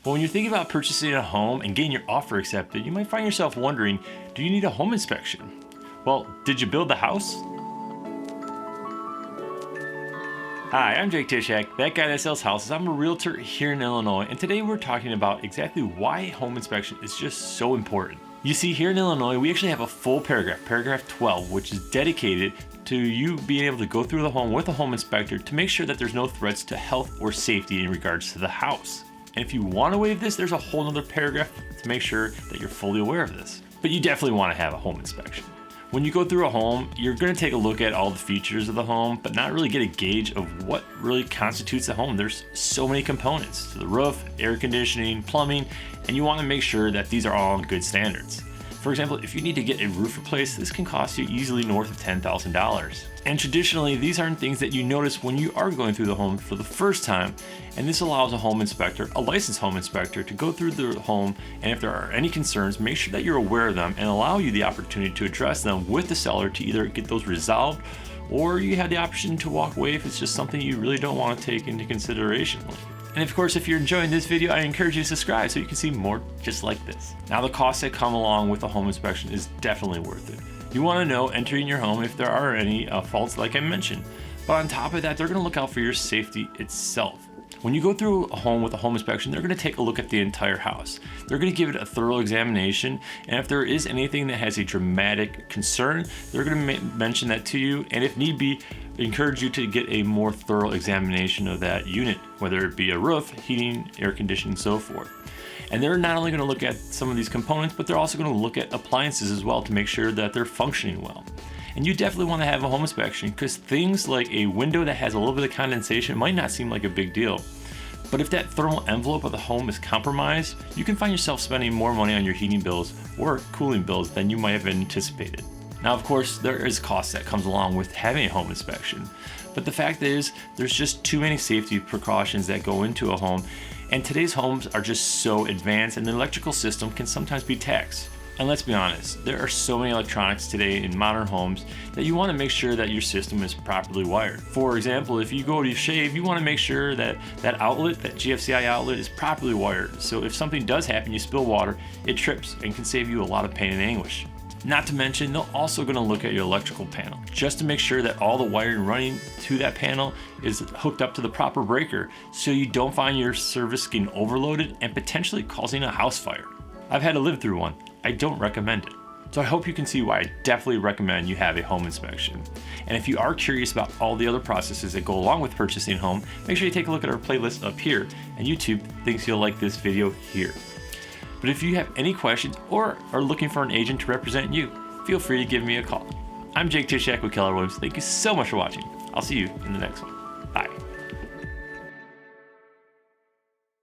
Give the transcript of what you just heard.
But when you're thinking about purchasing a home and getting your offer accepted, you might find yourself wondering, do you need a home inspection? Well, did you build the house? Hi, I'm Jake Tysiak, that guy that sells houses. I'm a realtor here in Illinois, and today we're talking about exactly why home inspection is just so important. You see, here in Illinois, we actually have a full paragraph 12, which is dedicated to you being able to go through the home with a home inspector to make sure that there's no threats to health or safety in regards to the house. And if you want to waive this, there's a whole nother paragraph to make sure that you're fully aware of this. But you definitely want to have a home inspection. When you go through a home, you're going to take a look at all the features of the home, but not really get a gauge of what really constitutes a home. There's so many components to the roof, air conditioning, plumbing, and you want to make sure that these are all in good standards. For example, if you need to get a roof replaced, this can cost you easily north of $10,000. And traditionally, these aren't things that you notice when you are going through the home for the first time. And this allows a home inspector, a licensed home inspector, to go through the home, and if there are any concerns, make sure that you're aware of them and allow you the opportunity to address them with the seller to either get those resolved, or you have the option to walk away if it's just something you really don't want to take into consideration. And of course, if you're enjoying this video, I encourage you to subscribe so you can see more just like this. Now, the costs that come along with a home inspection is definitely worth it. You want to know entering your home if there are any faults like I mentioned. But on top of that, they're going to look out for your safety itself. When you go through a home with a home inspection, they're going to take a look at the entire house. They're going to give it a thorough examination, and if there is anything that has a dramatic concern, they're going to mention that to you, and if need be, encourage you to get a more thorough examination of that unit, whether it be a roof, heating, air conditioning, and so forth. And they're not only going to look at some of these components, but they're also going to look at appliances as well to make sure that they're functioning well. And you definitely want to have a home inspection because things like a window that has a little bit of condensation might not seem like a big deal. But if that thermal envelope of the home is compromised, you can find yourself spending more money on your heating bills or cooling bills than you might have anticipated. Now, of course, there is cost that comes along with having a home inspection. But the fact is, there's just too many safety precautions that go into a home, and today's homes are just so advanced and the electrical system can sometimes be taxed. And let's be honest, there are so many electronics today in modern homes that you want to make sure that your system is properly wired. For example, if you go to shave, you want to make sure that that outlet, that GFCI outlet, is properly wired. So if something does happen, you spill water, it trips and can save you a lot of pain and anguish. Not to mention, they're also going to look at your electrical panel just to make sure that all the wiring running to that panel is hooked up to the proper breaker so you don't find your service getting overloaded and potentially causing a house fire. I've had to live through one. I don't recommend it. So I hope you can see why I definitely recommend you have a home inspection. And if you are curious about all the other processes that go along with purchasing a home, make sure you take a look at our playlist up here, and YouTube thinks you'll like this video here. But if you have any questions or are looking for an agent to represent you, feel free to give me a call. I'm Jake Tysiak with Keller. Thank you so much for watching. I'll see you in the next one. Bye.